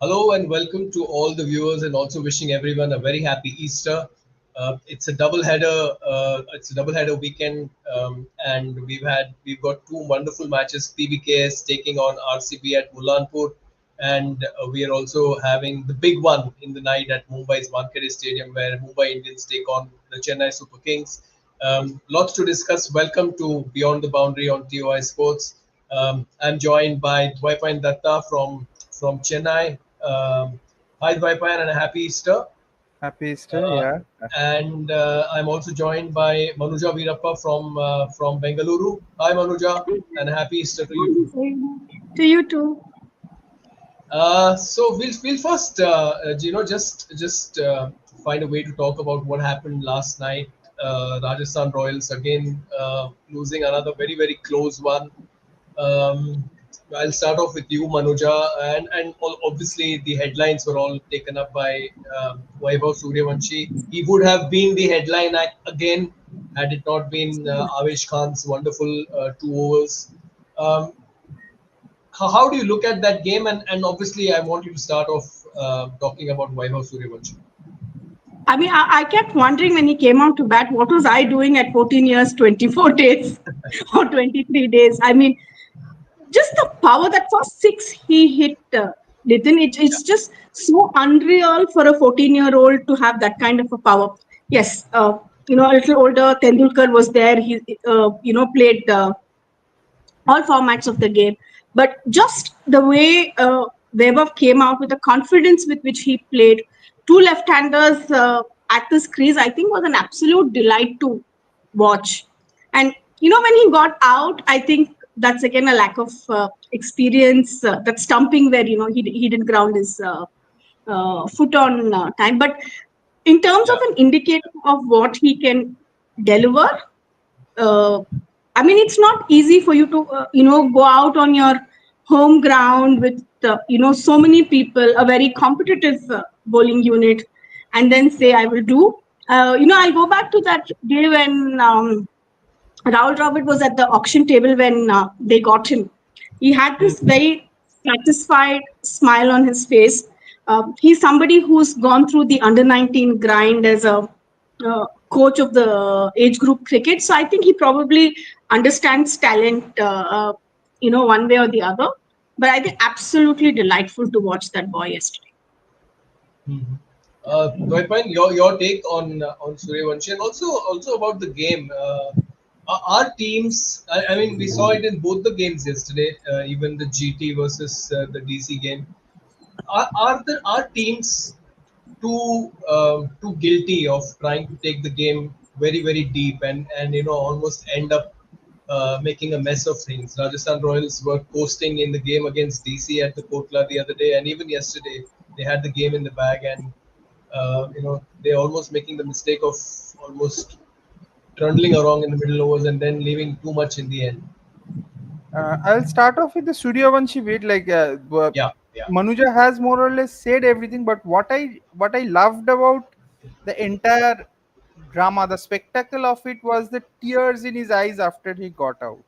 Hello and welcome to all the viewers, and also wishing everyone a very happy Easter. It's a double header. It's a double header weekend, and we've got two wonderful matches. PBKS taking on RCB at Mulanpur, and we are also having the big one in the night at Mumbai's Wankhede Stadium, where Mumbai Indians take on the Chennai Super Kings. Lots to discuss. Welcome to Beyond the Boundary on TOI Sports. I'm joined by Dwaipain Datta from Chennai. Hi, Dwaipayan, and a happy Easter. Happy Easter, Uh, yeah. and I'm also joined by Manuja Veerappa from Bengaluru. Hi, Manuja, and a happy Easter to you too. To you too. So we'll first just find a way to talk about what happened last night. Rajasthan Royals again losing another very close one. Um, I'll start off with you, Manuja, and obviously the headlines were all taken up by Vaibhav Suryavanshi. He would have been the headline act again had it not been Avesh Khan's wonderful 2 overs. Um, how do you look at that game? And obviously, I want you to start off talking about Vaibhav Suryavanshi. I kept wondering when he came out to bat, what was I doing at 14 years, 24 days or 23 days? Just the power that first six he hit, Nitin, it's just so unreal for a 14-year-old to have that kind of a power. Yes, a little older, Tendulkar was there. He played all formats of the game. But just the way Vaibhav came out with the confidence with which he played, two left-handers at this crease, I think was an absolute delight to watch. And when he got out, I think that's again a lack of experience. That stumping where he didn't ground his foot on time. But in terms of Yeah. an indicator of what he can deliver, uh, it's not easy for you to, go out on your home ground with, so many people, a very competitive bowling unit, and then say, I will do. I'll go back to that day when Rahul Dravid was at the auction table when they got him. He had this Mhm. very satisfied smile on his face. He's somebody who's gone through the under 19 grind as a coach of the age group cricket. So I think he probably understands talent, one way or the other. But I think absolutely delightful to watch that boy yesterday. Mhm. Dwaipain, your take on Suryavanshi, and also about the game. Our teams, I mean, we saw it in both the games yesterday, even the GT versus the DC game. Are teams too guilty of trying to take the game very deep and almost end up making a mess of things? Rajasthan Royals were coasting in the game against DC at the Kotla the other day, and even yesterday they had the game in the bag, and they're almost making the mistake of almost trundling around in the middle overs and then leaving too much in the end. I'll start off with the Suryavanshi bit. Yeah, yeah, Manuja has more or less said everything, but what I loved about the entire drama, the spectacle of it was the tears in his eyes after he got out.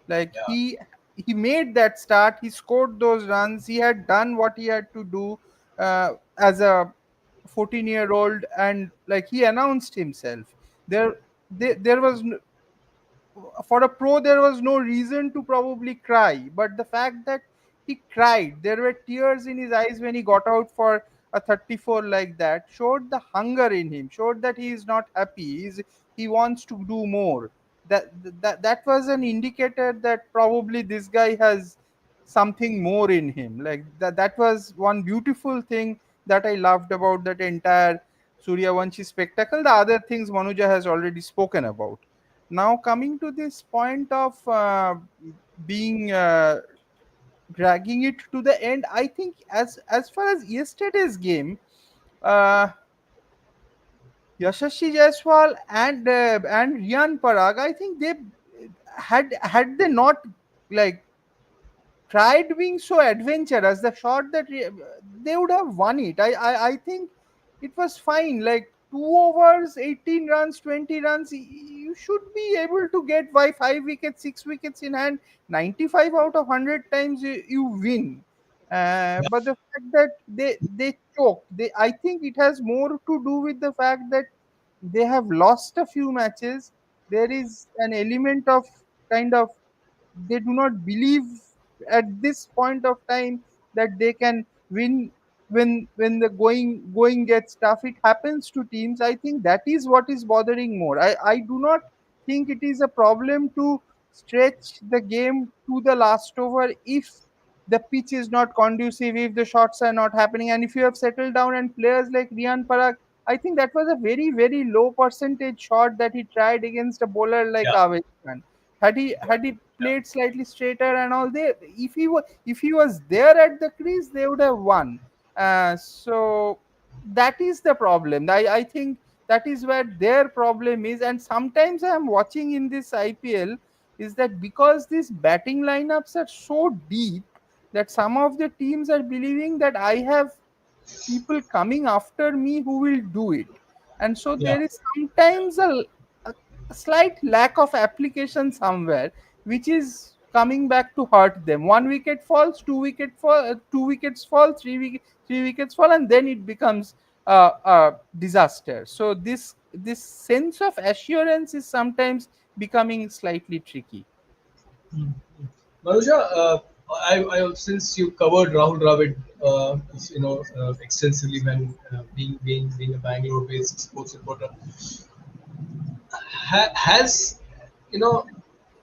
Like yeah. he made that start, he scored those runs, he had done what he had to do as a 14-year-old, and like he announced himself. There, there was for a pro there was no reason to probably cry, but the fact that he cried, there were tears in his eyes when he got out for a 34 like that, showed the hunger in him, showed that he is not happy, he wants to do more. That was an indicator that probably this guy has something more in him. Like that was one beautiful thing that I loved about that entire Suryavanshi spectacle. The other things Manuja has already spoken about. Now coming to this point of being dragging it to the end, I think as far as yesterday's game, uh, Yashasvi Jaiswal and Riyan Parag, I think they had they not like tried being so adventurous, the shot that they would have won it. I think it was fine. Like 2 overs, 18 runs, 20 runs. You should be able to get by 5 wickets, 6 wickets in hand. 95 out of 100 times you win. But the fact that they choked, I think it has more to do with the fact that they have lost a few matches. There is an element of kind of, they do not believe at this point of time that they can win when the going gets tough. It happens to teams. I think that is what is bothering more. I do not think it is a problem to stretch the game to the last over if the pitch is not conducive, if the shots are not happening, and if you have settled down. And players like Rian Parag, I think that was a very, very low percentage shot that he tried against a bowler like yeah, Avesh Khan. Had he played slightly straighter and all, they, if he was there at the crease, they would have won. So that is the problem. I think that is where their problem is. And sometimes I am watching in this IPL is that because these batting lineups are so deep, that some of the teams are believing that I have people coming after me who will do it. And so yeah. there is sometimes a slight lack of application somewhere, which is coming back to hurt them. One wicket falls, two wickets fall, three wickets fall, and then it becomes a disaster. So this sense of assurance is sometimes becoming slightly tricky. Mm. Manuja, since you covered Rahul Dravid, extensively when being a Bangalore-based sports reporter, has you know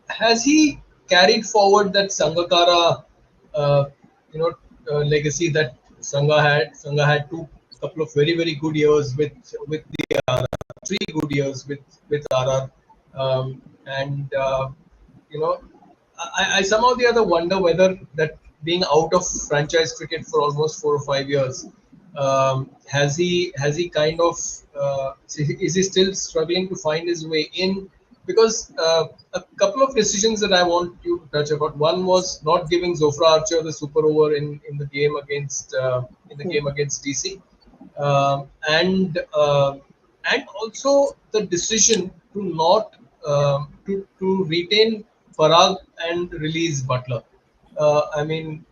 has he carried forward that Sangakkara, uh, legacy that Sangha had? Sangha had two couple of very very good years with the three good years with RR, and you know, I somehow the other wonder whether that being out of franchise cricket for almost 4 or 5 years, has he kind of is he still struggling to find his way in? Because a couple of decisions that I want you to touch about. One was not giving Zofra Archer the super over in the game against DC, um, and um and also the decision to not to retain Parag and release Butler. I mean,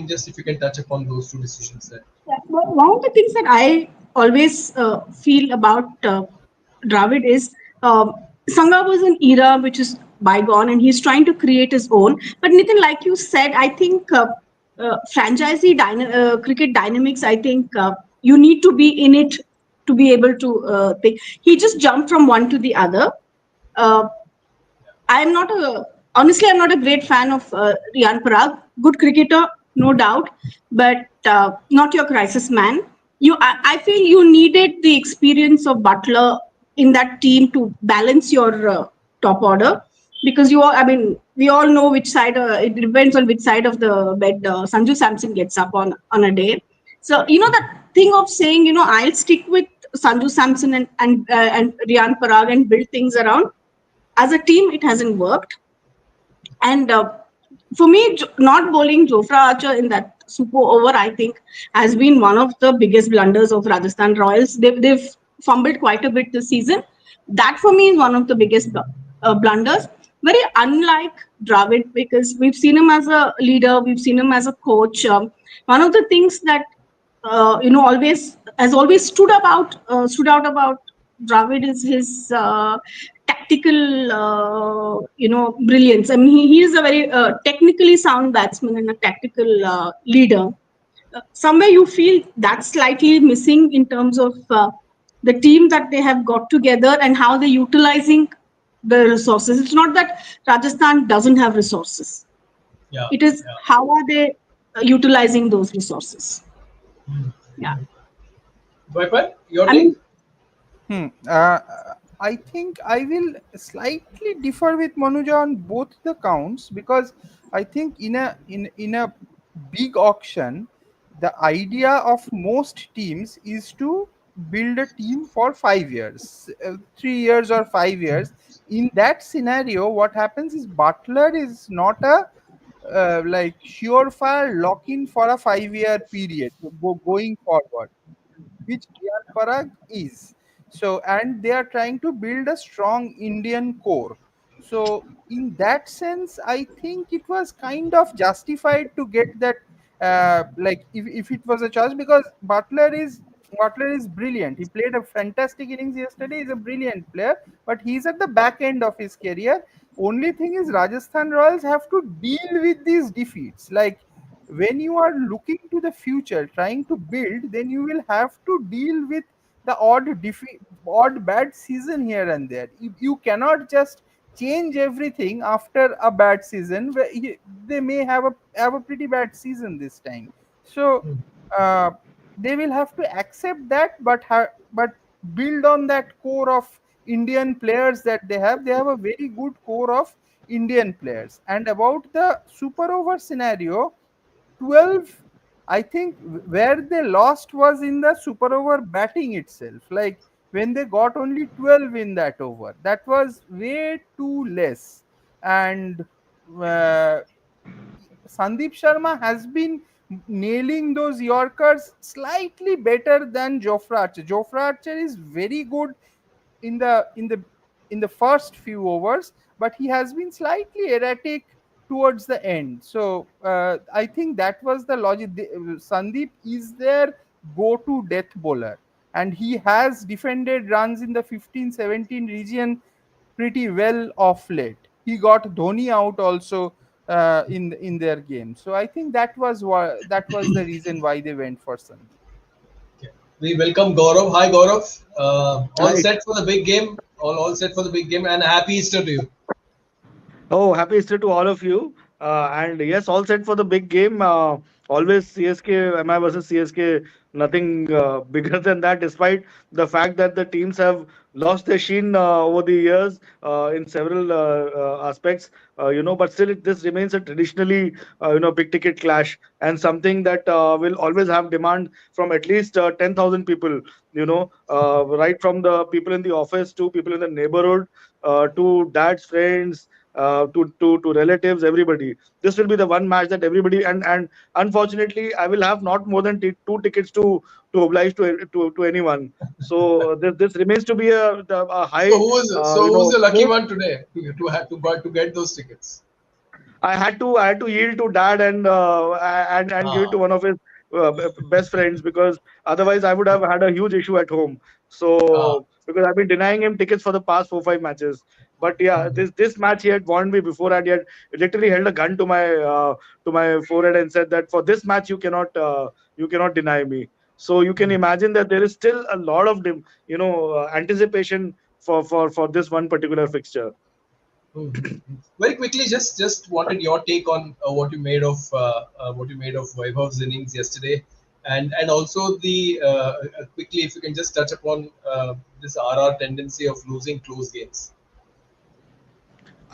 just if you can touch upon those two decisions there. Yeah, one of the things that I always feel about Dravid is Sangha was an era which is bygone, and he's trying to create his own. But Nitin, like you said, I think cricket dynamics. I think you need to be in it to be able to think. He just jumped from one to the other. Uh, I'm not a honestly, I'm not a great fan of Rian Parag. Good cricketer, no doubt, but not your crisis man. I feel you needed the experience of Butler in that team to balance your top order, because you all, I mean, we all know which side. It depends on which side of the bed Sanju Samson gets up on a day. So that thing of saying, I'll stick with Sanju Samson and Rian Parag and build things around. As a team, it hasn't worked. And for me, not bowling Jofra Archer in that super over, I think, has been one of the biggest blunders of Rajasthan Royals. They've fumbled quite a bit this season. That for me is one of the biggest blunders. Very unlike Dravid, because we've seen him as a leader, we've seen him as a coach. One of the things that always stood out about Dravid is his tactical brilliance. I mean, he is a very technically sound batsman and a tactical leader. Somewhere you feel that's slightly missing in terms of the team that they have got together and how they're utilizing the resources. It's not that Rajasthan doesn't have resources. Yeah, It is yeah. how are they utilizing those resources. Yeah. Vaipan, your I take? mean, I think I will slightly differ with Manuja on both the counts, because I think in a big auction, the idea of most teams is to build a team for 5 years, 3 years or 5 years. In that scenario, what happens is Butler is not a like surefire lock in for a 5 year period going forward, which Riyan Parag is. So, and they are trying to build a strong Indian core. So in that sense, I think it was kind of justified to get that. Like if it was a choice, because Butler is brilliant. He played a fantastic innings yesterday. He's a brilliant player, but he's at the back end of his career. Only thing is, Rajasthan Royals have to deal with these defeats. Like when you are looking to the future, trying to build, then you will have to deal with the odd bad season here and there. You cannot just change everything after a bad season. They may have a pretty bad season this time. So Hmm. uh, they will have to accept that, but build on that core of Indian players that they have. They have a very good core of Indian players. And about the super over scenario, 12, I think where they lost was in the super over batting itself. Like when they got only 12 in that over, that was way too less. And uh, Sandeep Sharma has been nailing those Yorkers slightly better than Jofra Archer. Jofra Archer is very good in the first few overs, but he has been slightly erratic towards the end. So I think that was the logic. Sandeep is their go-to death bowler, and he has defended runs in the 15-17 region pretty well of late. He got Dhoni out also in their game. So I think that was the reason why they went for Sandeep. Okay. We welcome Gaurav. Hi, Gaurav. All Right. set for the big game. All set for the big game, and happy Easter to you. Oh, happy Easter to all of you. And yes, all set for the big game. Always CSK, MI versus CSK, nothing bigger than that, despite the fact that the teams have lost their sheen over the years in several aspects. But still, this remains a traditionally, big ticket clash and something that will always have demand from at least 10,000 people, right from the people in the office to people in the neighborhood, to dad's friends, to relatives, everybody. This will be the one match that everybody, and unfortunately, I will have not more than two tickets to oblige to anyone. So this remains to be a So high, who's the lucky hope. one today to get those tickets? I had to yield to dad and give it to Ah, one of his best friends, because otherwise I would have had a huge issue at home. ah. So because I've been denying him tickets for the past 4 5 matches. But yeah, Mhm. this match he had warned me before, and he had literally held a gun to my forehead and said that for this match you cannot deny me. So you can imagine that there is still a lot of anticipation for this one particular fixture. Mhm. Very quickly, just wanted your take on what you made of Vaibhav's innings yesterday, and also the quickly, if you can just touch upon this RR tendency of losing close games.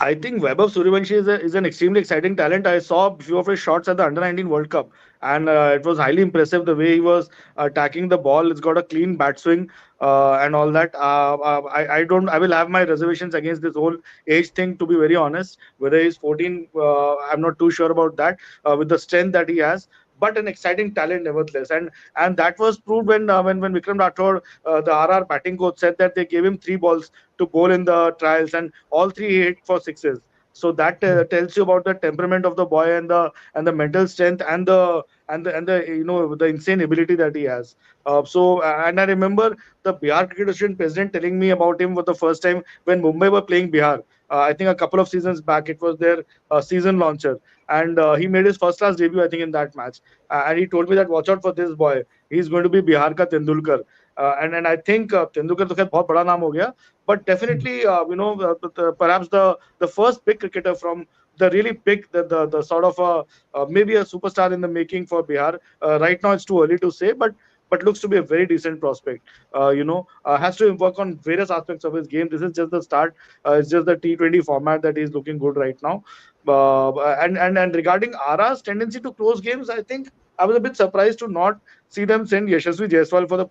I think Vaibhav Suryavanshi is an extremely exciting talent. I saw a few of his shots at the Under 19 World Cup, and it was highly impressive the way he was attacking the ball. It's got a clean bat swing and all that. I don't. I will have my reservations against this whole age thing. To be very honest, whether he's 14, I'm not too sure about that. With the strength that he has. But an exciting talent nevertheless, and that was proved when Vikram Rathod, the RR batting coach, said that they gave him 3 balls to bowl in the trials, and all three he hit for sixes. So that tells you about the temperament of the boy, and the mental strength, and the the insane ability that he has. And I remember the Bihar Cricket Association president telling me about him for the first time when Mumbai were playing Bihar. I think a couple of seasons back, it was their season launcher, and he made his first class debut, I think, in that match. And he told me that watch out for this boy. He's going to be Bihar ka Tendulkar. And I think Tendulkar to बहुत बड़ा नाम हो गया, but definitely perhaps the first big cricketer from the really big, the sort of maybe a superstar in the making for Bihar. Right now it's too early to say, but looks to be a very decent prospect. Has to work on various aspects of his game. This is just the start. It's just the T20 format that he's looking good right now. And regarding Ara's tendency to close games, I think I was a bit surprised to not see them send Yashasvi Jaiswal for the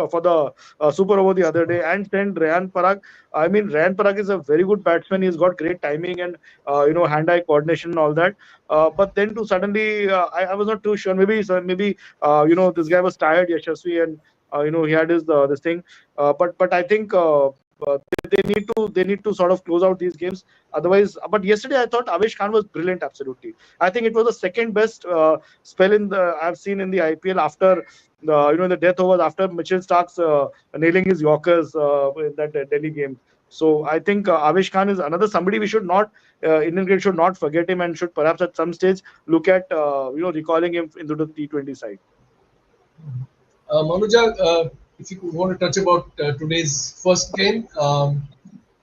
for the super over the other day, and send Rehan Parag. I mean, Rehan Parag is a very good batsman. He's got great timing and hand-eye coordination and all that. But then to suddenly, I was not too sure. Maybe this guy was tired, Yashasvi, and he had his this thing. But I think they need to sort of close out these games. Otherwise, but yesterday I thought Avesh Khan was brilliant. Absolutely, I think it was the second best spell in the I've seen in the IPL after the death overs, after Mitchell Stark's nailing his Yorkers in that Delhi game. So I think Avesh Khan is another somebody we should not Indian cricket should not forget him, and should perhaps at some stage look at recalling him into the T20 side. Manuja, if you want to touch about today's first game,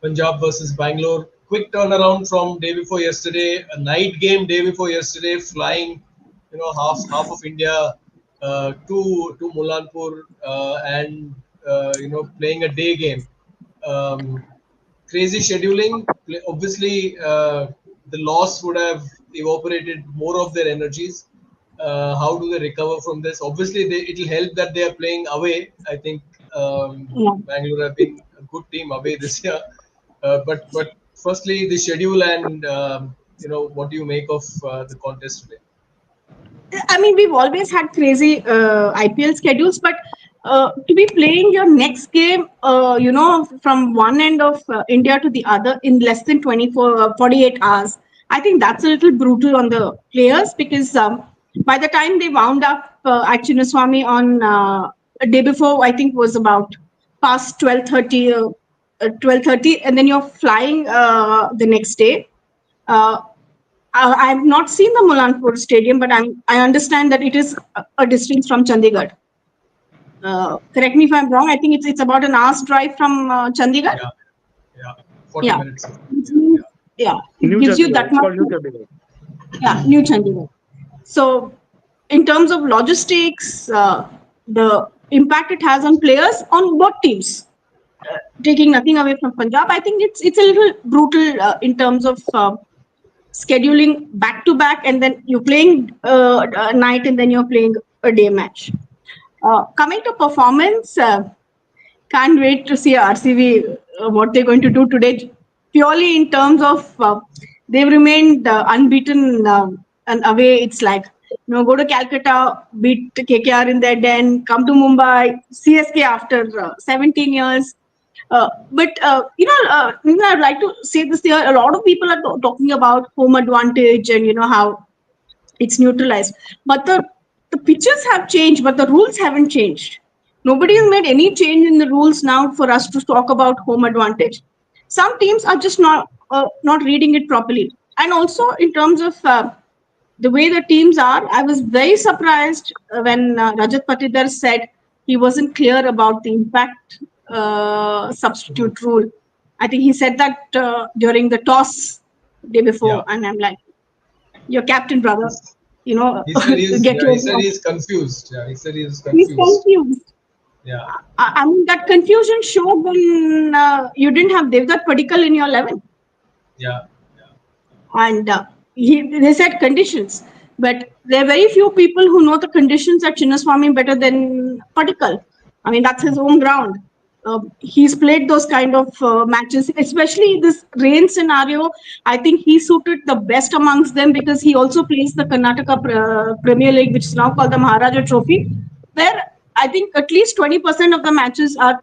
Punjab versus Bangalore. Quick turnaround from day before yesterday, a night game day before yesterday, flying, half of India to Mulanpur and playing a day game. Um, Crazy scheduling. Obviously, the loss would have evaporated more of their energies. How do they recover from this? Obviously, it'll help that they are playing away. I think Yeah. Bangalore have been a good team away this year. But firstly, the schedule and what do you make of the contest today? I mean, we've always had crazy IPL schedules, but to be playing your next game, from one end of India to the other in less than 48 hours, I think that's a little brutal on the players, because by the time they wound up at Chinnaswamy on a day before, I think was about past 12:30, and then you're flying the next day. Uh, I've not seen the Mulanpur Stadium, but I understand that it is a distance from Chandigarh. Correct me if I'm wrong. I think it's about an hour's drive from Chandigarh. Yeah, yeah, 40 Yeah, minutes. which Yeah, means, yeah. yeah, it New gives you Chandigarh. that It's much. called New Chandigarh. Yeah, New Chandigarh. So, in terms of logistics, the impact it has on players on both teams, taking nothing away from Punjab, I think it's a little brutal in terms of scheduling back to back, and then you're playing a night, and then you're playing a day match. Coming to performance, can't wait to see RCB what they're going to do today. Purely in terms of they've remained unbeaten and away. It's like go to Calcutta, beat KKR in their den, come to Mumbai, CSK after 17 years. I'd like to say this here. A lot of people are talking about home advantage and how it's neutralized. But the pitches have changed, but the rules haven't changed. Nobody has made any change in the rules now for us to talk about home advantage. Some teams are just not reading it properly. And also in terms of the way the teams are, I was very surprised when Rajat Patidar said he wasn't clear about the impact substitute rule. I think he said that during the toss day before, Yeah. and I'm like, your captain, brother, He's- He said get he your. said he's confused. Yeah, he said he's He's confused. confused. Yeah, I mean, that confusion showed when you didn't have Devdutt Padikkal in your 11. yeah, yeah. And they said conditions. But there are very few people who know the conditions at Chinnaswamy better than Padikkal. I mean, that's his home ground. He's played those kind of matches, especially this rain scenario. I think he suited the best amongst them, because he also plays the Karnataka Premier League, which is now called the Maharaja Trophy, where I think at least 20% of the matches are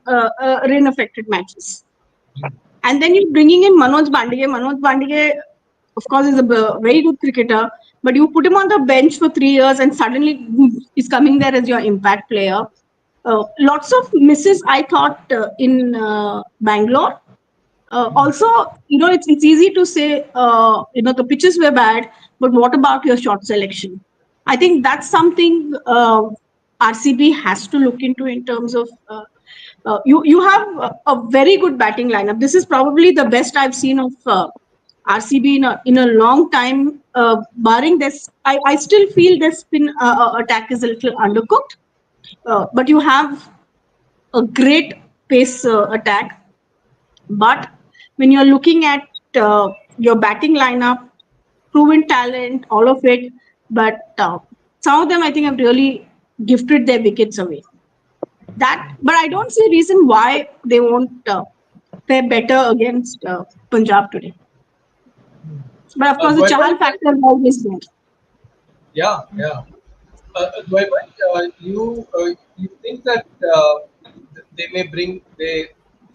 rain affected matches. And then you're bringing in Manoj Bandige. Manoj Bandige, of course, is a very good cricketer, but you put him on the bench for 3 years and suddenly he's coming there as your impact player. Lots of misses, I thought, in Bangalore. Also, it's easy to say, the pitches were bad, but what about your shot selection? I think that's something RCB has to look into in terms of you have a very good batting lineup. This is probably the best I've seen of RCB in a long time. Barring this, I still feel their spin attack is a little undercooked. But you have a great pace attack. But when you're looking at your batting lineup, proven talent, all of it, but some of them I think have really gifted their wickets away. But I don't see a reason why they won't fare better against Punjab today. But of course, the Chahal Dwayne, factor is always there. yeah, yeah. Dwayne, you think that they may bring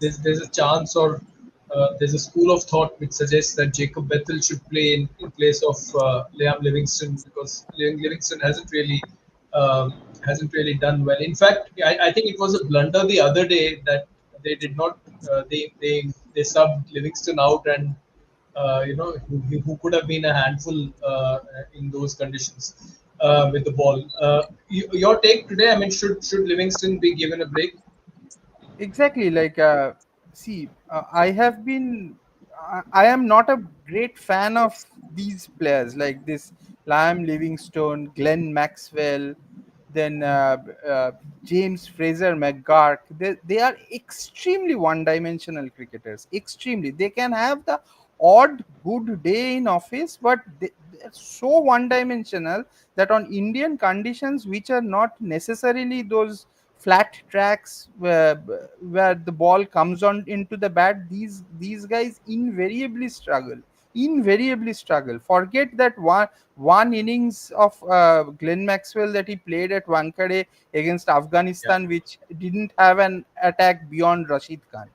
there's a chance, or there's a school of thought which suggests that Jacob Bethel should play in place of Liam Livingston, because Livingston hasn't really done well. In fact, I think it was a blunder the other day that they did not they subbed Livingston out, and who could have been a handful in those conditions with the ball. Your take today? I mean, should Livingston be given a break? Exactly. See, I have been. I am not a great fan of these players like this Liam Livingstone, Glenn Maxwell, then James Fraser McGark. They are extremely one-dimensional cricketers. Extremely. They can have the odd good day in office, but they're so one-dimensional that on Indian conditions, which are not necessarily those flat tracks where the ball comes on into the bat, these guys invariably struggle. Forget that one innings of Glenn Maxwell that he played at Wankhede against Yeah. Afghanistan, which didn't have an attack beyond Rashid Khan.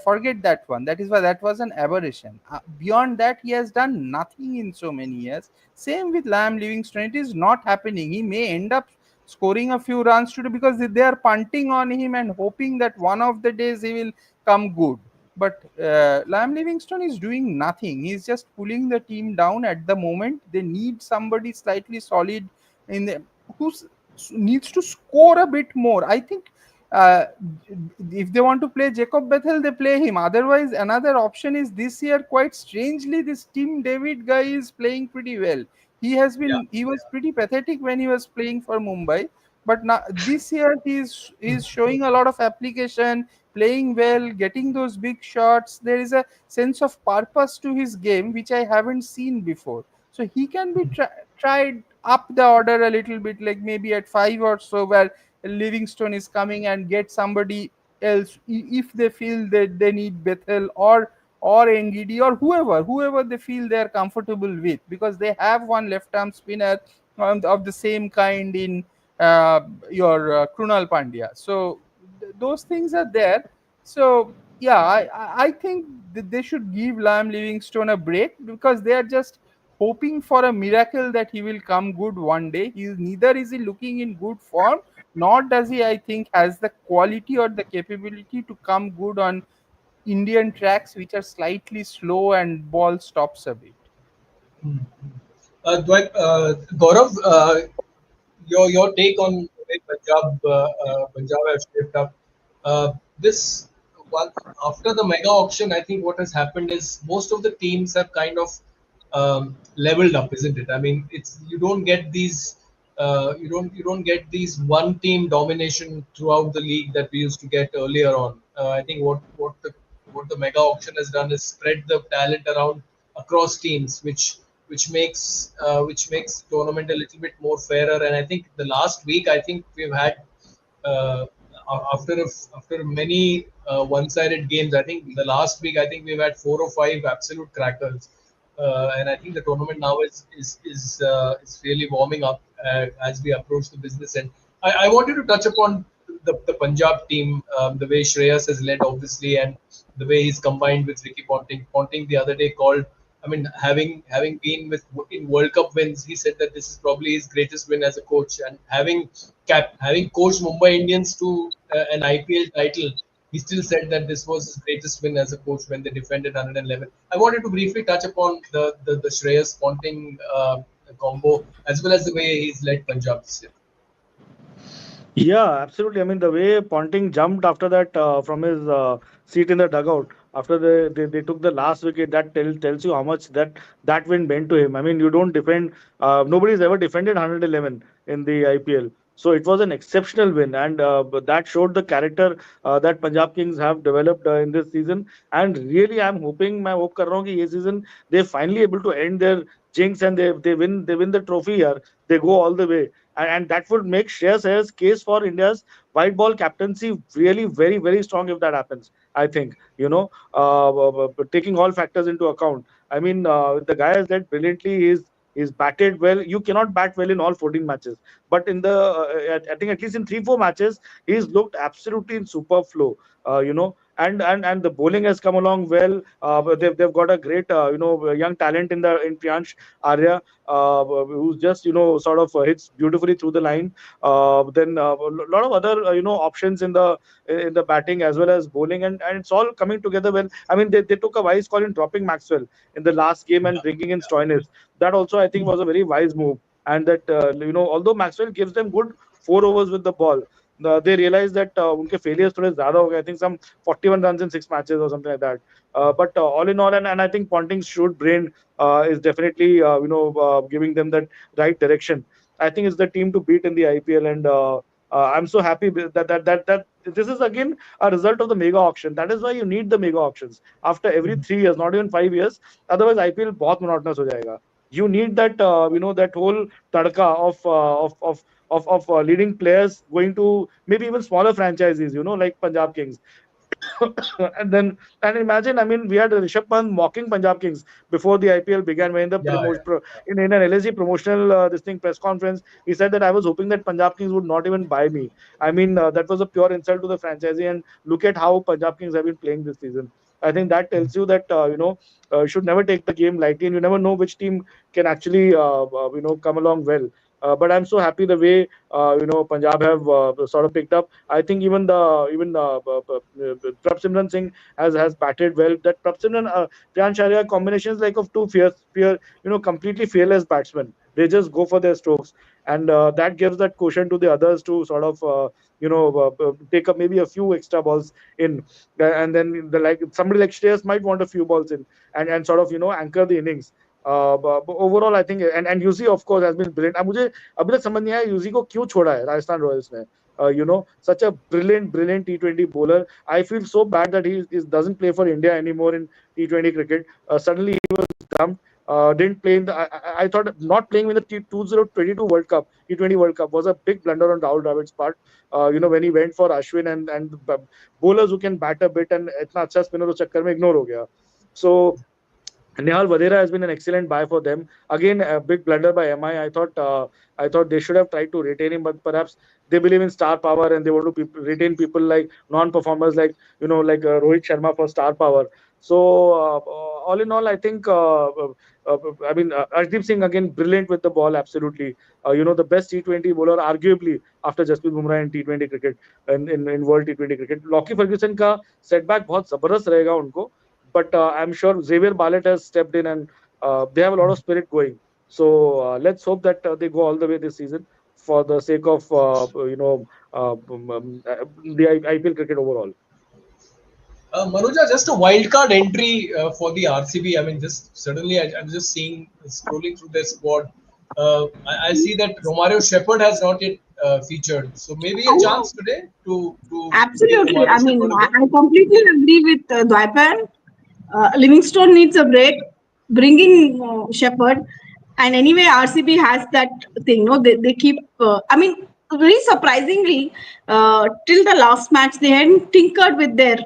Forget that one. That is why that was an aberration. Beyond that, he has done nothing in so many years. Same with Lam Livingstone. It is not happening. He may end up scoring a few runs today because they are punting on him and hoping that one of the days he will come good. But Lam Livingstone is doing nothing. He's just pulling the team down at the moment. They need somebody slightly solid in the who needs to score a bit more. I think uh, if they want to play Jacob Bethel, they play him. Otherwise, another option is this year. Quite strangely, this Tim David guy is playing pretty well. Yeah. He was pretty pathetic when he was playing for Mumbai, but now this year he's showing a lot of application, playing well, getting those big shots. There is a sense of purpose to his game which I haven't seen before. So he can be tried up the order a little bit, like maybe at 5 or so, where Livingstone is coming and get somebody else if they feel that they need Bethel or Ngidi or whoever they feel they are comfortable with, because they have one left arm spinner of the same kind in uh, your Krunal Pandya. So those things are there. So yeah, I think that they should give Liam Livingstone a break, because they are just hoping for a miracle that he will come good one day. Neither is he looking in good form, nor does he, I think, has the quality or the capability to come good on Indian tracks which are slightly slow and ball stops a bit. Gaurav, your take on the way Punjab have shaped up. This one after the mega auction, I think what has happened is most of the teams have kind of leveled up, isn't it? I mean, it's you don't get these one team domination throughout the league that we used to get earlier on. I think what the mega auction has done is spread the talent around across teams, which makes the tournament a little bit more fairer. And I think the last week, I think we've had uh, after many one-sided games. I think the last week, I think we've had 4 or 5 absolute crackers, and I think the tournament now is really warming up as we approach the business end. I wanted to touch upon the Punjab team, the way Shreyas has led, obviously, and the way he's combined with Ricky Ponting. Ponting the other day called. I mean, having been with in World Cup wins, he said that this is probably his greatest win as a coach, and having coached Mumbai Indians to an IPL title, he still said that this was his greatest win as a coach when they defended 111. I wanted to briefly touch upon the Shreyas Ponting combo, as well as the way he's led Punjab this year. Yeah, absolutely. I mean, the way Ponting jumped after that from his seat in the dugout after they took the last wicket, that tells you how much that win meant to him. I mean, you don't defend. Nobody's ever defended 111 in the IPL. So it was an exceptional win, and but that showed the character that Punjab Kings have developed in this season. And really, I'm hoping, मैं hope कर रहा हूँ कि ये season they finally able to end their jinx and they win the trophy here. They go all the way, and that would make Shreyas Iyer's case for India's white ball captaincy really very, very strong if that happens. I think, taking all factors into account. I mean, the guy has led brilliantly. He's batted well. You cannot bat well in all 14 matches, but in I think at least in 3 4 matches, he's looked absolutely in super flow. and the bowling has come along well. But they've got a great young talent in Priyansh Arya, who's just sort of hits beautifully through the line. Then a lot of other options in the batting as well as bowling, and it's all coming together well. I mean, they took a wise call in dropping Maxwell in the last game and bringing in Stoinis. That also I think was a very wise move. And that although Maxwell gives them good 4 overs with the ball, they realize that उनके failures थोड़े ज़्यादा हो गए. I think some 41 runs in 6 matches or something like that. But all in all, and I think Ponting's shrewd brain is definitely giving them that right direction. I think it's the team to beat in the IPL, and I'm so happy that this is again a result of the mega auction. That is why you need the mega auctions after every 3 years, not even 5 years. Otherwise, IPL बहुत monotonous हो जाएगा. You need that that whole tadka of leading players going to maybe even smaller franchises, like Punjab Kings. And imagine, I mean, we had Rishabh Pant mocking Punjab Kings before the IPL began. When the Yeah, promotion in an LSG promotional this thing press conference, he said that I was hoping that Punjab Kings would not even buy me. I mean, that was a pure insult to the franchisee. And look at how Punjab Kings have been playing this season. I think that tells you that you should never take the game lightly, and you never know which team can actually come along well. But I'm so happy the way Punjab have sort of picked up. I think even Prab Simran Singh has batted well. That Prab Simran Priyansh Arya combination is like of two completely fearless batsmen. They just go for their strokes, and that gives that cushion to the others to sort of take up maybe a few extra balls in, and then somebody like Shreyas might want a few balls in, and sort of anchor the innings. But overall, I think, and UC of course has been brilliant. अब मुझे अभी तक समझ नहीं आया UC को क्यों छोड़ा है राजस्थान रॉयल्स ने. Such a brilliant T20 bowler. I feel so bad that he doesn't play for India anymore in T20 cricket. Suddenly he was dumped. Didn't play in the. I thought not playing in the 2022 World Cup, T20 World Cup was a big blunder on Rahul Dravid's part. When he went for Ashwin and bowlers who can bat a bit and इतना अच्छा spinner उस चक्कर में ignore हो गया. So Nihal Vadera has been an excellent buy for them. Again, a big blunder by MI. I thought they should have tried to retain him, but perhaps they believe in star power and they want to retain people like non-performers, like Rohit Sharma for star power. So all in all, I think Arshdeep Singh again brilliant with the ball, absolutely. The best T20 bowler arguably after Jasprit Bumrah in T20 cricket in World T20 cricket. Lockie Ferguson का setback बहुत जबरदस्त रहेगा उनको. But I'm sure Xavier Ballet has stepped in, and they have a lot of spirit going. So let's hope that they go all the way this season for the sake of the IPL cricket overall. Manuja, just a wild card entry for the RCB. I mean, just suddenly I'm just seeing, scrolling through their squad. I see that Romario Shepherd has not yet featured. So maybe a chance today to give Absolutely. Romario I mean, Shepherd a go. I completely agree with Dwaipan. Livingstone needs a break. Bringing Shepherd, and anyway, RCB has that thing. No, they keep. I mean, very surprisingly, till the last match, they hadn't tinkered with their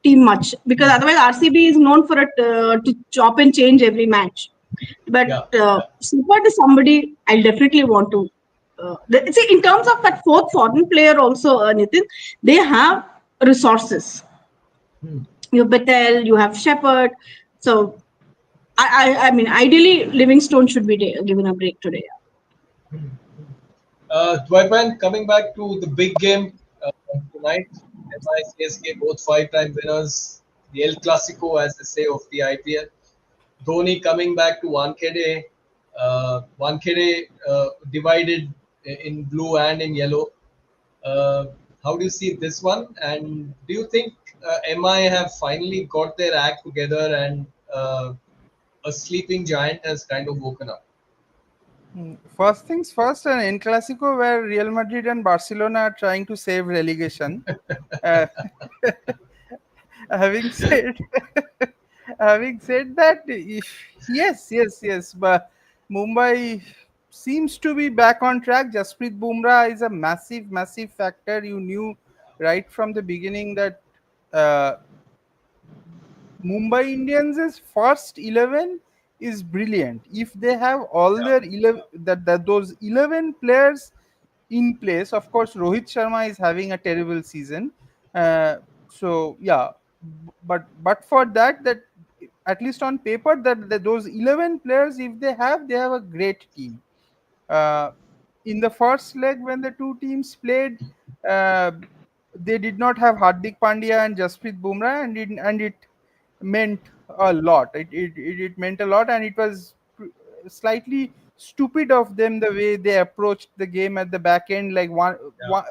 team much because otherwise, RCB is known for it to chop and change every match. But Yeah, Shepherd is somebody I definitely want to. See, in terms of that fourth foreign player, also Nitin, they have resources. You have Betel, you have Shepherd. So I mean, ideally, Livingstone should be given a break today. Dwaipan, coming back to the big game tonight, MI CSK both five-time winners, the El Clasico, as they say, of the IPL. Dhoni coming back to Wankhede. Wankhede divided in blue and in yellow. Uh, how do you see this one? And do you think MI have finally got their act together and a sleeping giant has kind of woken up? First things first, an El Clasico where Real Madrid and Barcelona are trying to save relegation. Uh, having said having said that, yes, but Mumbai seems to be back on track. Jasprit Bumrah is a massive factor. You knew right from the beginning that uh, Mumbai Indians' first 11 is brilliant. If they have all Yeah. their 11, those 11 players in place, of course, Rohit Sharma is having a terrible season. So, yeah. but for that, that at least on paper, that those 11 players, if they have a great team. uh, in the first leg, when the two teams played, uh, they did not have Hardik Pandya and Jasprit Bumrah, and it meant a lot. It meant a lot, and it was slightly stupid of them the way they approached the game at the back end. Like Yeah.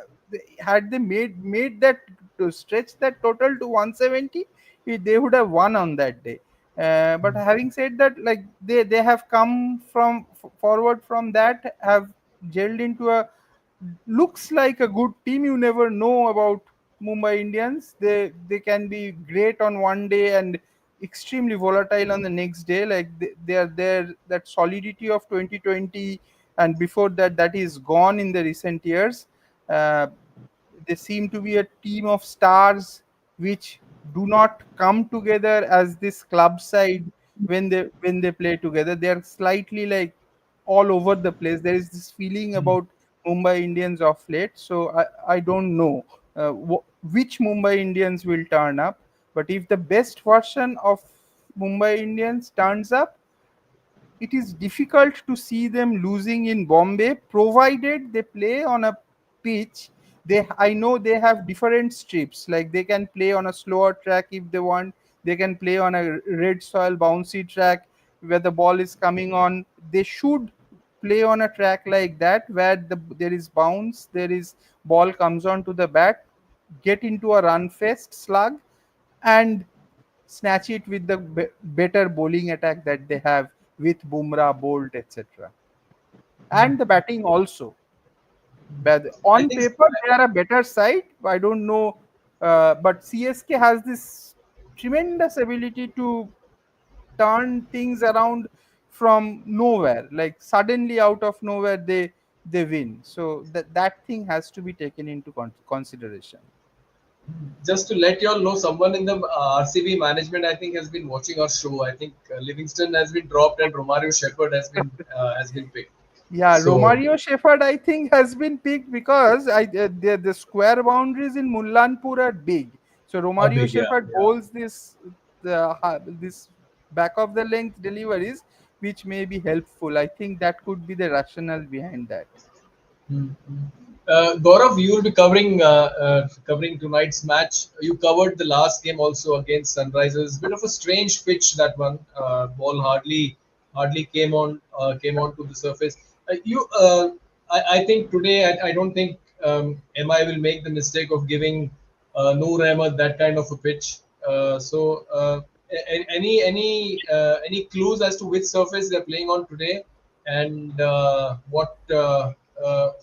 had they made that to stretch that total to 170, they would have won on that day. But having said that, like they have come from forward from that, have gelled into a looks like a good team. You never know about Mumbai Indians. They can be great on one day and extremely volatile on the next day. Like they are there. That solidity of 2020 and before that, that is gone in the recent years. Uh, they seem to be a team of stars which do not come together as this club side when they play together. They are slightly like all over the place. There is this feeling about Mumbai Indians of late. So I don't know which Mumbai Indians will turn up. But if the best version of Mumbai Indians turns up, it is difficult to see them losing in Bombay, provided they play on a pitch. I know they have different strips. Like they can play on a slower track if they want. They can play on a red soil bouncy track where the ball is coming on. They should play on a track like that where there is bounce, there is ball comes on to the bat, get into a run fest slug, and snatch it with the better bowling attack that they have with Bumrah, Bolt, etc. And the batting also. But I on think paper, they are a better side. I don't know, but CSK has this tremendous ability to turn things around from nowhere. Like suddenly, out of nowhere, they win. So that thing has to be taken into consideration. just to let you all know, someone in the RCB management, I think, has been watching our show. I think Livingston has been dropped and Romario Shepherd has been picked. Yeah, So Romario Shepherd, I think, has been picked because the square boundaries in Mullanpur are big. So a Romario big, yeah, Shepherd yeah. bowls this back of the length deliveries, which may be helpful. I think that could be the rationale behind that. Gaurav, you will be covering tonight's match. You covered the last game also against Sunrisers. Bit of a strange pitch, that one. Ball hardly came on to the surface. I think today I don't think MI will make the mistake of giving Noor Ahmed that kind of a pitch. Any clues as to which surface they're playing on today, and what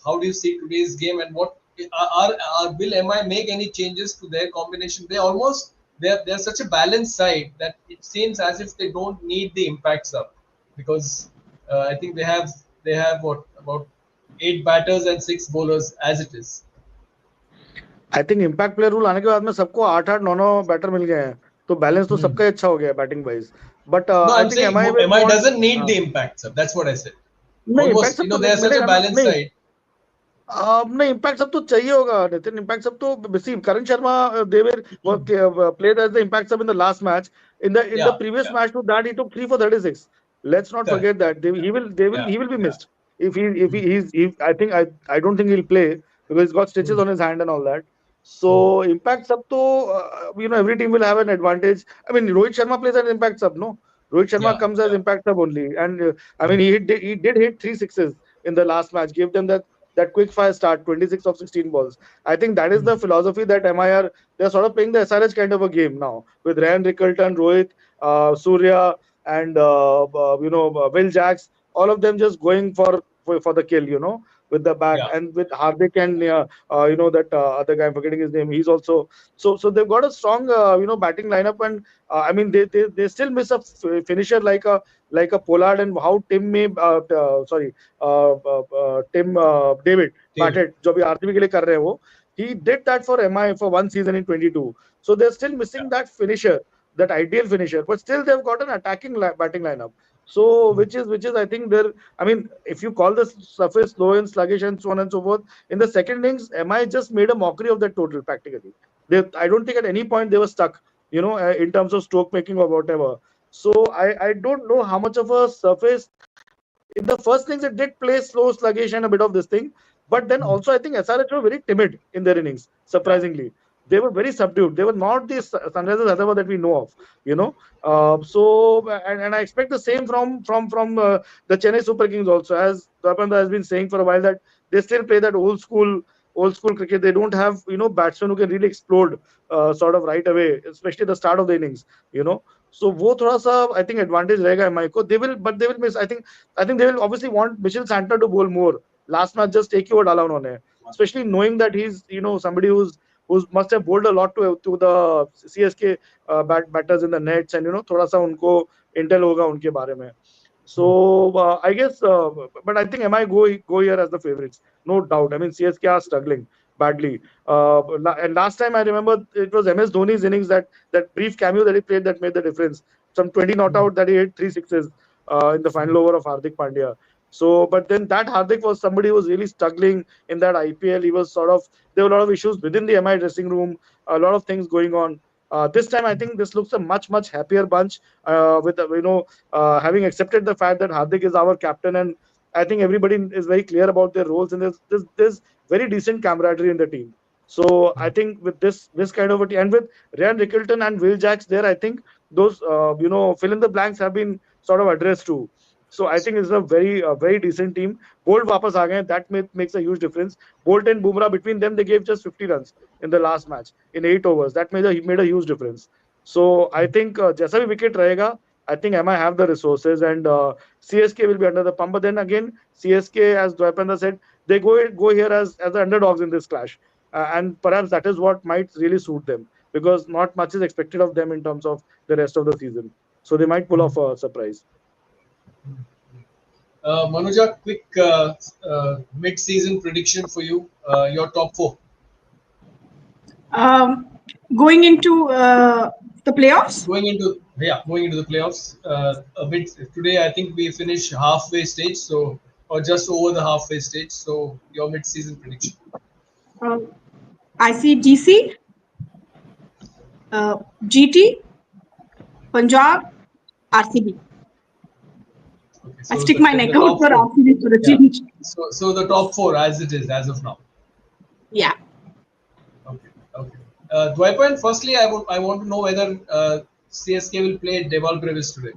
how do you see today's game, and what will MI make any changes to their combination? They're such a balanced side that it seems as if they don't need the impact sub, because I think they have what, about 8 batters and 6 bowlers as it is. I think impact player rule आने के बाद में सबको 8-8 9 9 batter मिल गए हैं, तो balance तो सबका ही अच्छा हो गया batting wise. But No, I I'm think saying MI will MI want. doesn't need the impact sub. That's what I said. नहीं इम्पैक्ट Almost, सब तो they are such मैंने a balanced नहीं. side. नहीं इम्पैक्ट सब तो चाहिए होगा नितिन. इम्पैक्ट सब तो सी करण शर्मा दे वर played as the impact sub in the last match. In the Yeah, previous yeah, match to that he took 3 for 36. Let's not correct. forget that Yeah, he will be yeah. missed if he's I think I don't think he'll play because he's got stitches on his hand and all that. So impact sub to every team will have an advantage. I mean Rohit Sharma plays an impact sub, no? Rohit Sharma Yeah, comes as yeah. impact sub only, and I mean he did hit 3 sixes in the last match, gave them that quick fire start, 26 of 16 balls. I think that is the philosophy that MIR, they're sort of playing the SRH kind of a game now with Ryan Rickelton, Rohit, Surya, and Will Jacks, all of them just going for the kill, with the bat, Yeah. and with Hardik and that other guy, I'm forgetting his name. He's also so they've got a strong batting lineup, and I mean they still miss a finisher like a Pollard, and how Tim may sorry Tim David David. batted जो अभी RCB के लिए कर रहे हैं वो. He did that for MI for one season in 22. So they're still Yeah. missing that finisher, that ideal finisher, but still they've got an attacking batting lineup. So which is I think they're. I mean, if you call the surface slow and sluggish and so on and so forth, in the second innings, MI just made a mockery of that total practically. I don't think at any point they were stuck. in terms of stroke making or whatever. So I don't know how much of a surface. In the first innings, it did play slow, sluggish, and a bit of this thing. But then also, I think SRH were very timid in their innings, Yeah. surprisingly. They were very subdued. They were not the Sunrisers Hyderabad that we know of, you know. And I expect the same from the Chennai Super Kings also, as Dwapanda has been saying for a while that they still play that old school cricket. They don't have batsmen who can really explode sort of right away, especially the start of the innings. You know, so वो थोड़ा सा I think advantage रहेगा MI को. They will miss. I think they will obviously want Mitchell Santner to bowl more. Last match just एक ही over डाला उन्होंने, especially knowing that he's somebody who's must have bowled a lot to the CSK batters in the nets, and थोड़ा सा उनको intel होगा उनके बारे में. So I guess, but I think MI go here as the favorites, no doubt. I mean CSK are struggling badly. And last time I remember it was MS Dhoni's innings, that brief cameo that he played, that made the difference. Some 20 not out that he hit three sixes in the final over of Hardik Pandya. So, but then that Hardik was somebody who was really struggling in that IPL. He was sort of, there were a lot of issues within the MI dressing room, a lot of things going on. This time, I think this looks a much happier bunch, with having accepted the fact that Hardik is our captain, and I think everybody is very clear about their roles, and there's very decent camaraderie in the team. So I think with this kind of a team, and with Ryan Rickelton and Will Jacks there, I think those fill in the blanks have been sort of addressed too. So I think it's a very decent team. Bolt वापस आ गए, that makes a huge difference. Bolt and Bumrah, between them they gave just 50 runs in the last match in 8 overs. That made a huge difference. So I think जैसा भी wicket रहेगा, I think MI have the resources, and CSK will be under the pump. But then again, CSK, as Dwapanda said, they go here as the underdogs in this clash, and perhaps that is what might really suit them, because not much is expected of them in terms of the rest of the season. So they might pull off a surprise. Manuja, quick mid-season prediction for you. Your top four Um, Going into the playoffs. going into the playoffs. A bit today, I think we finish halfway stage, so or just over the halfway stage. So your mid-season prediction. Um, I see GC, GT, Punjab, RCB. Okay, I so stick the, my then neck the out top for four. RCB for a Yeah. change. So the top four as it is as of now. Yeah. Okay. Okay. Dwaipan, firstly, I want to know whether CSK will play Deval Brevis today.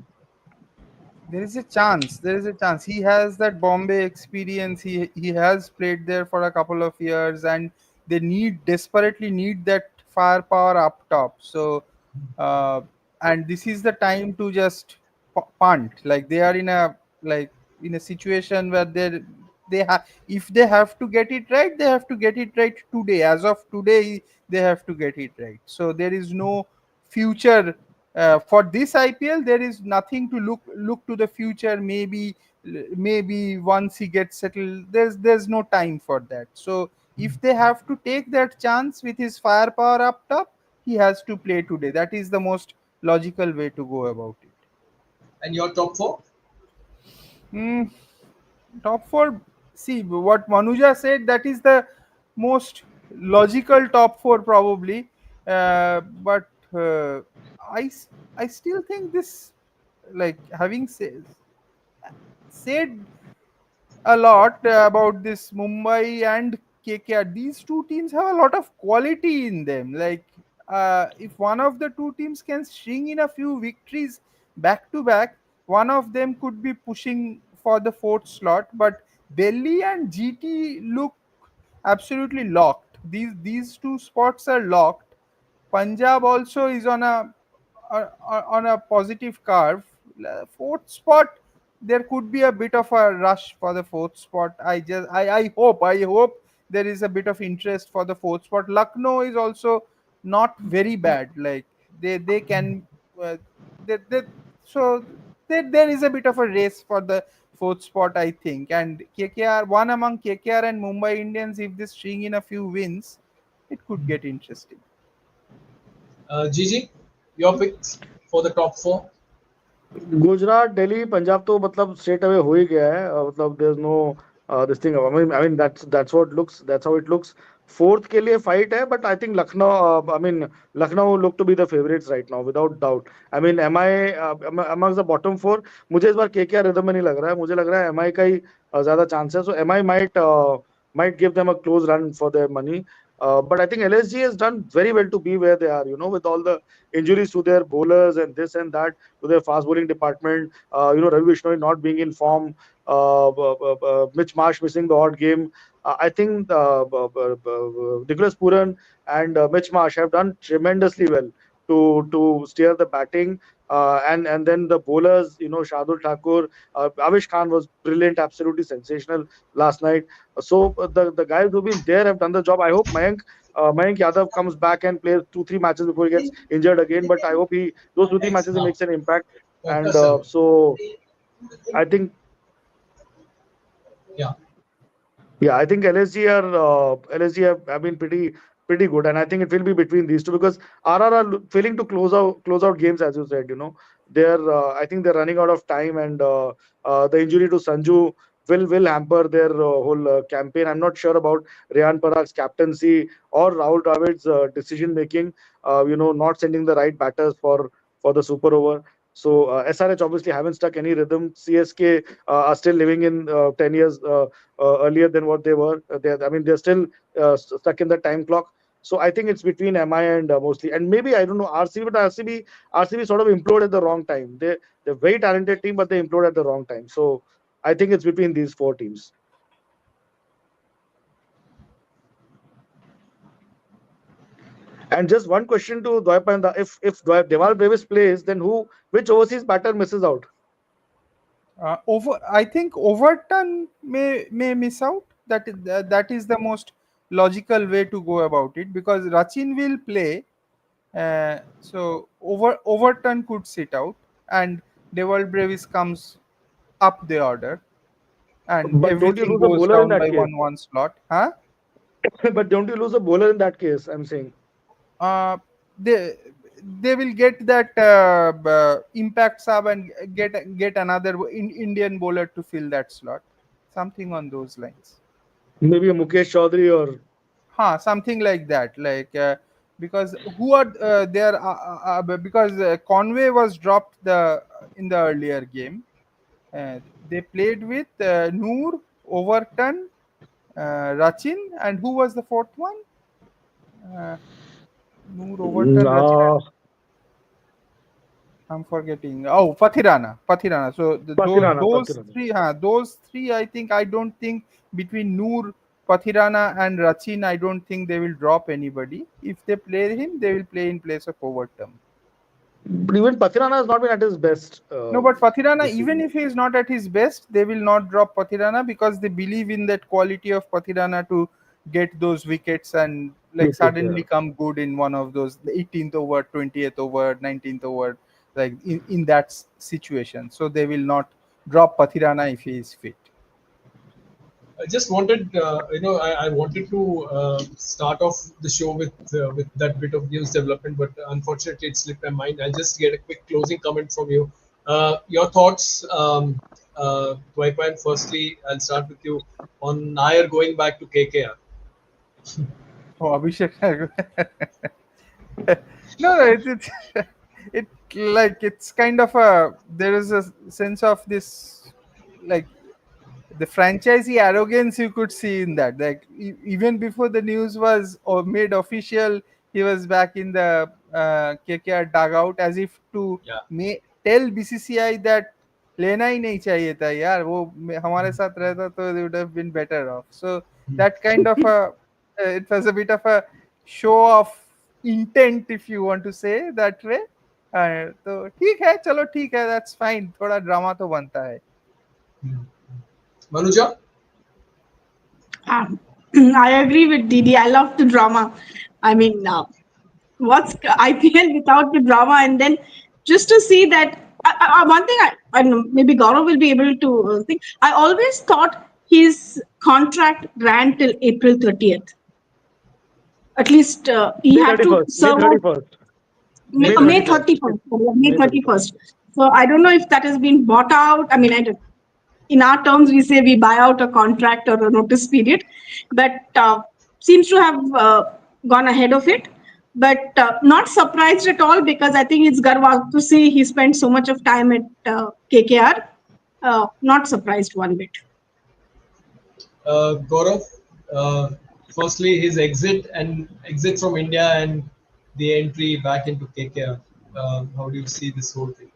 There is a chance. There is a chance. He has that Bombay experience. He has played there for a couple of years, and they desperately need that firepower up top. So, uh, and this is the time to just punt. Like they are like in a situation where they have, if they have to get it right, they have to get it right today. As of today, they have to get it right. So there is no future for this IPL. There is nothing to look to the future. Maybe once he gets settled, there's no time for that. So if they have to take that chance with his firepower up top, he has to play today. That is the most logical way to go about it. And your top four? Hmm, top four. See what Manuja said. That is the most logical top four probably. But I I still think this, like having said a lot about this Mumbai and KKR. These two teams have a lot of quality in them. Like, if one of the two teams can string in a few victories back to back, one of them could be pushing for the fourth slot. But Delhi and GT look absolutely locked. These two spots are locked. Punjab also is on a positive curve. Fourth spot, there could be a bit of a rush for the fourth spot. I hope there is a bit of interest for the fourth spot. Lucknow is also not very bad. Like they can uh, they so there is a bit of a race for the fourth spot, I think. And KKR, one among KKR and Mumbai Indians, if they string in a few wins, it could get interesting. Gigi, your picks for the top four? Gujarat, Delhi, Punjab तो मतलब straight away हो ही गया है. मतलब there is no this thing. I mean that's what looks. That's how it looks. Fourth के लिए fight है, but I think Lucknow. Lucknow look to be the favorites right now, without doubt. I mean, MI amongst the bottom four. मुझे इस बार KKR rhythm में नहीं लग रहा है. मुझे लग रहा है MI का ही ज़्यादा chance है. So MI might give them a close run for their money. But I think LSG has done very well to be where they are. With all the injuries to their bowlers and this and that, to their fast bowling department. Ravi Bishnoi not being in form. Mitch Marsh missing the odd game. I think Nicholas Puran and Mitch Marsh have done tremendously well to steer the batting. And then the bowlers, Shardul Thakur, Avish Khan was brilliant, absolutely sensational last night. So the guys who've been there have done the job. I hope Mayank Yadav comes back and plays 2-3 matches before he gets injured again. But I hope those 2-3 matches he makes an impact. And so I think Yeah. Yeah, I think LSG have been pretty good, and I think it will be between these two because RR are failing to close out games, as you said. They're I think they're running out of time, and the injury to Sanju will hamper their whole campaign. I'm not sure about Rehan Parag's captaincy or Rahul Dravid's decision making. Not sending the right batters for the super over. So SRH obviously haven't stuck any rhythm. CSK are still living in 10 years earlier than what they were. They're still stuck in the time clock. So I think it's between MI and mostly, and maybe I don't know RCB, but RCB sort of imploded at the wrong time. They're a very talented team, but they imploded at the wrong time. So I think it's between these four teams. And just one question to Dwayapanda: if Deval Davis plays, then which overseas batter misses out? I think Overton may miss out. That is the most logical way to go about it because Rachin will play. So Overton could sit out, and Devil Bravis comes up the order, and But don't you everything lose a goes bowler in down that by case? one slot. Huh? But don't you lose a bowler in that case? I'm saying. Uh, they they will get that impact sub and get another Indian bowler to fill that slot, something on those lines. Maybe a Mukesh Chaudhary or Something like that. Because who are there? Because Conway was dropped in the earlier game. They played with Noor, Overton, Rachin, and who was the fourth one? Uh, Noor, Overton, Rachin, uh, I'm forgetting. Oh, Pathirana. Pathirana. So those Pathirana. three, those three. I don't think between Noor, Pathirana, and Rachin, I don't think they will drop anybody. If they play him, they will play in place of Overton. But even Pathirana has not been at his best No, but Pathirana, this even season. if he is not at his best, they will not drop Pathirana because they believe in that quality of Pathirana to get those wickets and Yeah. suddenly come good in one of those the 18th over, 20th over, 19th over, in that situation. So they will not drop Pathirana if he is fit. I just wanted, I wanted to start off the show with that bit of news development, but unfortunately it slipped my mind. I'll just get a quick closing comment from you. Your thoughts, Dwaipan. Firstly, I'll start with you on Nair going back to KKR. Oh, Abhishek. No, it's kind of there is a sense of this like the franchisee arrogance you could see in that. Even before the news was made official, he was back in the KKR dugout as if to Yeah. tell BCCI that लेना ही नहीं चाहिए था यार वो हमारे साथ रहता तो they would have been better off. So that kind of it was a bit of a show of intent if you want to say that way. तो ठीक है चलो ठीक है that's fine थोड़ा ड्रामा तो बनता है. Manuja? I agree with Didi. I love the drama. I mean, what's IPL without the drama? And then just to see that one thing, I don't know, maybe Gaurav will be able to think. I always thought his contract ran till April 30th. At least he May had to 31st. May serve 31st. May, May May 31st. 31st. May 31st. So I don't know if that has been bought out. I mean, I don't. in our terms we say we buy out a contract or a notice period, but seems to have gone ahead of it. But not surprised at all, because I think it's garwa to see he spent so much of time at KKR. Not surprised one bit. Gaurav, uh, firstly, his exit from India and the entry back into KKR. How do you see this whole thing?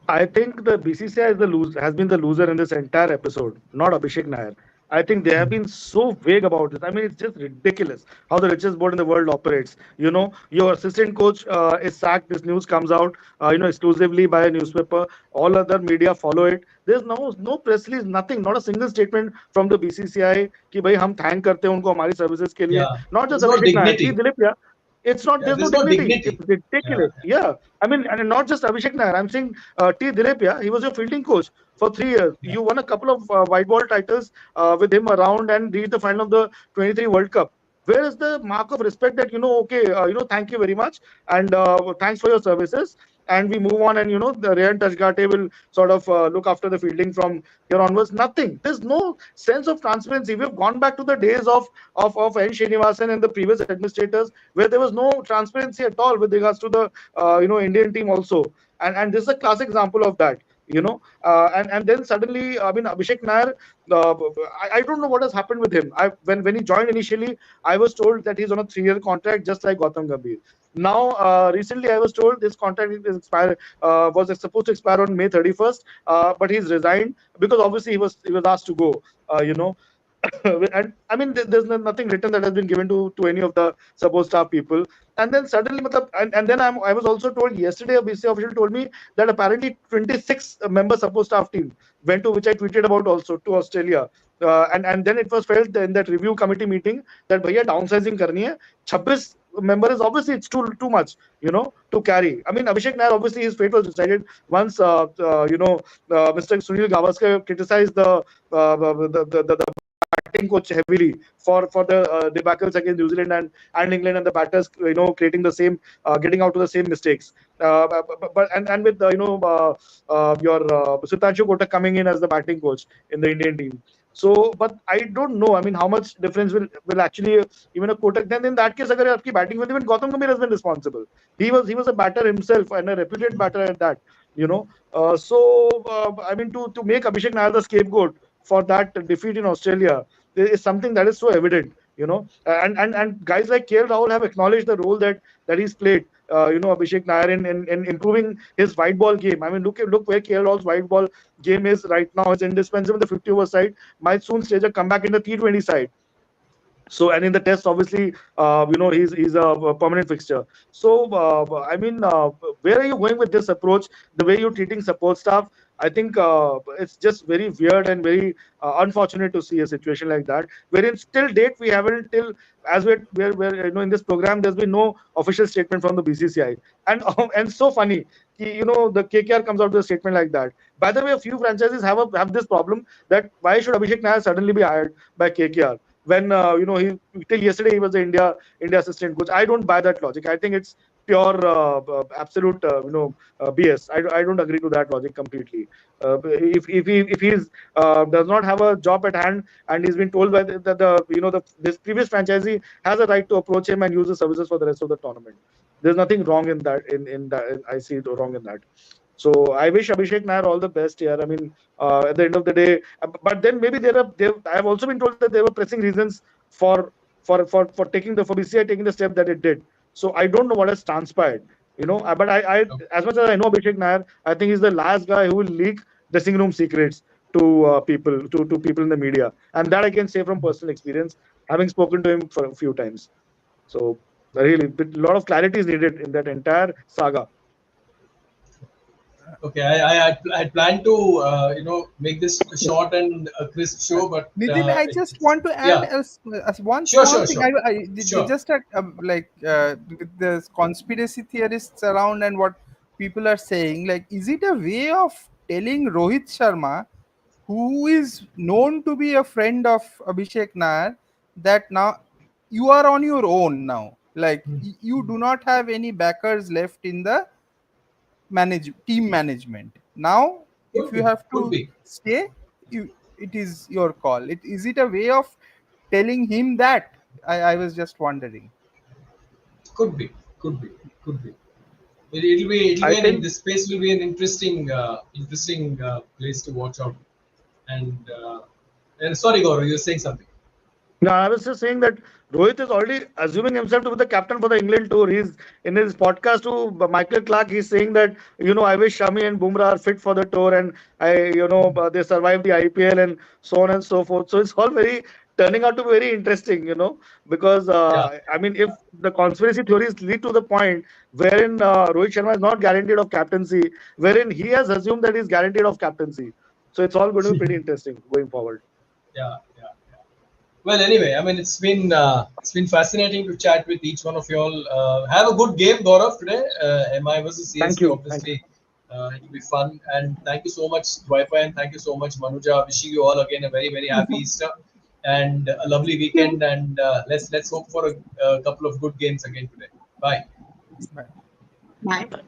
I think the BCCI is the has been the loser in this entire episode, not Abhishek Nair. I think they have been so vague about this. I mean, it's just ridiculous how the richest board in the world operates. Your assistant coach is sacked. This news comes out, exclusively by a newspaper. All other media follow it. There's no press release, nothing, not a single statement from the BCCI कि भाई हम thank करते हैं उनको हमारी services के लिए. Yeah, Not just there's no Abhishek Nair, T. dignity. Dilip, yeah. It's not. Yeah, There's no there's no dignity. dignity. It's Yeah, ridiculous. Yeah. I mean, and not just Abhishek Nair. I'm saying T. Dilip, he was your fielding coach for 3 years. yeah, You won a couple of white ball titles with him around and reached the final of the 23 World Cup. Where is the mark of respect that, okay, thank you very much and thanks for your services. And we move on, and the Rayan Tashgate will sort of look after the fielding from here onwards. Nothing. There's no sense of transparency. We've gone back to the days of N. Srinivasan and the previous administrators, where there was no transparency at all with regards to the Indian team also. And this is a classic example of that. And then suddenly, I mean, Abhishek Nair, uh, I don't know what has happened with him. When he joined initially, I was told that he's on a 3-year contract, just like Gautam Gambhir. Now, recently, I was told this contract was supposed to expire on May 31st, but he's resigned because obviously he was asked to go. You know, and I mean, there's nothing written that has been given to any of the support staff people. And then suddenly, and then I was also told yesterday, a BCA official told me that apparently 26 member support staff team went to, which I tweeted about also, to Australia. And then it was felt in that review committee meeting that bhaiya downsizing karni hai. 26 member is obviously it's too much, to carry. I mean, Abhishek Nair, obviously his fate was decided once, Mr. Sunil Gavaskar criticized the batting coach heavily for the debacles against New Zealand and England, and the batters creating the same getting out to the same mistakes. But with your Sutanshu Kotak coming in as the batting coach in the Indian team. So, but I don't know. I mean, how much difference will actually even a Kotak? Then in that case, agar aapki batting will, even Gautam Gambhir has been responsible. He was a batter himself and a reputed batter at that. I mean, to make Abhishek Nair the scapegoat for that defeat in Australia is something that is so evident. And guys like KL Rahul have acknowledged the role that he's played. Abhishek Nair in improving his white ball game. I mean, look where KL Rahul's white ball game is right now. It's indispensable. The 50-over side might soon stage a comeback in the T20 side. So, and in the test, obviously, he's a permanent fixture. So, I mean, where are you going with this approach? The way you're treating support staff, I think it's just very weird and very unfortunate to see a situation like that. Wherein still date we haven't till as we're in this program, there's been no official statement from the BCCI, and so funny. The KKR comes out with a statement like that. By the way, a few franchises have this problem that why should Abhishek Nair suddenly be hired by KKR? When he till yesterday he was the India assistant coach. I don't buy that logic. I think it's pure absolute BS. I don't agree to that logic completely. If he does not have a job at hand and he's been told by this previous franchisee has a right to approach him and use the services for the rest of the tournament. There's nothing wrong in that. In that, I see it wrong in that. So I wish Abhishek Nair all the best here. I mean, at the end of the day, but then maybe I have also been told that there were pressing reasons for taking for BCI taking the step that it did. So I don't know what has transpired. But I Okay. as much as I know Abhishek Nair, I think he's the last guy who will leak dressing room secrets to people in the media, and that I can say from personal experience, having spoken to him for a few times. So really, a lot of clarity is needed in that entire saga. Okay, I planned to make this a short and a crisp show, but Nitin, I just want to add yeah, one sure, small sure, thing. sure, sure. Just with the conspiracy theorists around and what people are saying, like, is it a way of telling Rohit Sharma, who is known to be a friend of Abhishek Nair, that now you are on your own now? Like, you do not have any backers left in the team management. Now, if Could you be, have could to be. stay, it is your call. Is it a way of telling him that? I was just wondering. Could be, could be, could be. It'll I be think this space will be an interesting place to watch out. And sorry, Gaurav, you're saying something. no, I was just saying that Rohit is already assuming himself to be the captain for the England tour. He's in his podcast to Michael Clark. He's saying that I wish Shami and Bumrah are fit for the tour, and they survived the IPL and so on and so forth. So it's all very turning out to be very interesting, because Yeah, I mean, if the conspiracy theories lead to the point wherein Rohit Sharma is not guaranteed of captaincy, wherein he has assumed that he's guaranteed of captaincy. So it's all going to be pretty interesting going forward. yeah, yeah. Well, anyway, I mean, it's been fascinating to chat with each one of you all. Have a good game, Gaurav, today. MI versus Thank CSK, you. Thank you. obviously, it'll be fun. And thank you so much, Dwipa, and thank you so much, Manuja. Wishing you all again a very very happy Easter and a lovely Yeah. weekend. And let's hope for a couple of good games again today. Bye. Bye. Bye.